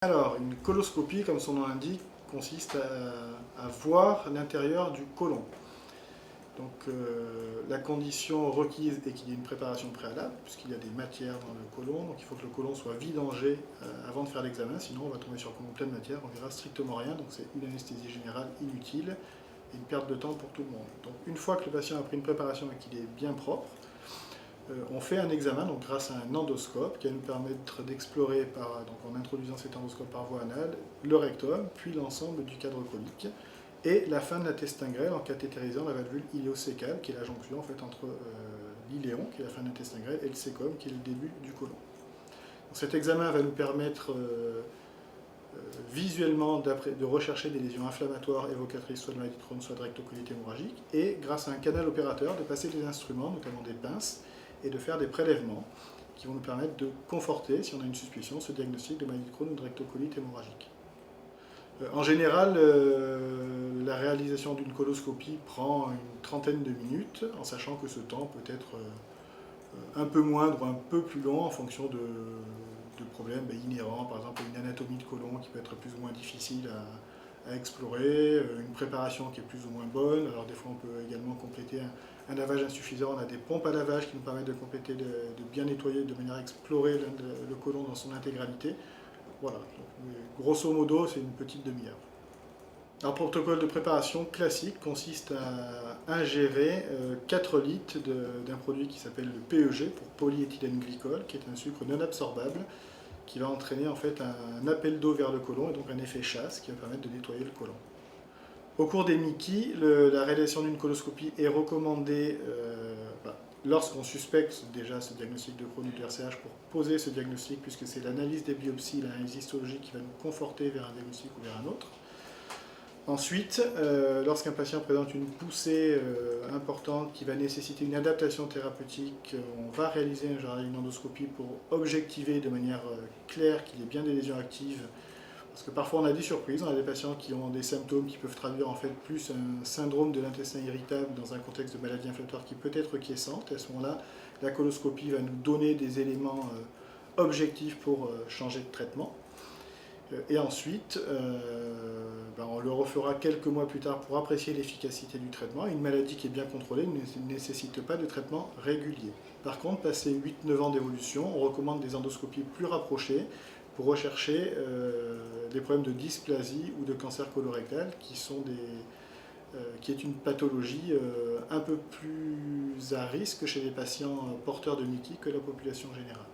Alors, une coloscopie, comme son nom l'indique, consiste à voir l'intérieur du côlon. Donc, la condition requise est qu'il y ait une préparation préalable, puisqu'il y a des matières dans le côlon, donc il faut que le côlon soit vidangé avant de faire l'examen, sinon on va tomber sur un côlon plein de matière, on verra strictement rien, donc c'est une anesthésie générale inutile et une perte de temps pour tout le monde. Donc, une fois que le patient a pris une préparation et qu'il est bien propre, on fait un examen donc grâce à un endoscope qui va nous permettre d'explorer, en introduisant cet endoscope par voie anale, le rectum, puis l'ensemble du cadre colique, et la fin de l'intestin grêle en cathétérisant la valvule iléocécale, qui est la jonction en fait, entre l'iléon, qui est la fin de l'intestin grêle, et le cécum, qui est le début du côlon. Donc, cet examen va nous permettre visuellement de rechercher des lésions inflammatoires évocatrices soit de maladie de Crohn, soit de rectocolite hémorragique, et grâce à un canal opérateur, de passer des instruments, notamment des pinces, et de faire des prélèvements qui vont nous permettre de conforter, si on a une suspicion, ce diagnostic de maladie de Crohn ou de rectocolite hémorragique. En général, la réalisation d'une coloscopie prend une trentaine de minutes, en sachant que ce temps peut être un peu moindre ou un peu plus long en fonction de problèmes inhérents, par exemple une anatomie de côlon qui peut être plus ou moins difficile à explorer, une préparation qui est plus ou moins bonne. Alors des fois on peut également compléter un lavage insuffisant, on a des pompes à lavage qui nous permettent de compléter, de bien nettoyer de manière à explorer le côlon dans son intégralité. Voilà, donc, grosso modo c'est une petite demi-heure. Un protocole de préparation classique consiste à ingérer 4 litres d'un produit qui s'appelle le PEG, pour polyéthylène glycol, qui est un sucre non absorbable, qui va entraîner en fait un appel d'eau vers le côlon et donc un effet chasse qui va permettre de nettoyer le côlon. Au cours des MICI, la réalisation d'une coloscopie est recommandée lorsqu'on suspecte déjà ce diagnostic de Crohn ou de RCH, pour poser ce diagnostic, puisque c'est l'analyse des biopsies, l'analyse histologique qui va nous conforter vers un diagnostic ou vers un autre. Ensuite, lorsqu'un patient présente une poussée importante qui va nécessiter une adaptation thérapeutique, on va réaliser une endoscopie pour objectiver de manière claire qu'il y ait bien des lésions actives. Parce que parfois on a des surprises, on a des patients qui ont des symptômes qui peuvent traduire en fait plus un syndrome de l'intestin irritable dans un contexte de maladie inflammatoire qui peut être quiescente. Et à ce moment-là, la coloscopie va nous donner des éléments objectifs pour changer de traitement. Et ensuite, on le refera quelques mois plus tard pour apprécier l'efficacité du traitement. Une maladie qui est bien contrôlée ne nécessite pas de traitement régulier. Par contre, passé 8-9 ans d'évolution, on recommande des endoscopies plus rapprochées pour rechercher des problèmes de dysplasie ou de cancer colorectal, qui est une pathologie un peu plus à risque chez les patients porteurs de MICI que la population générale.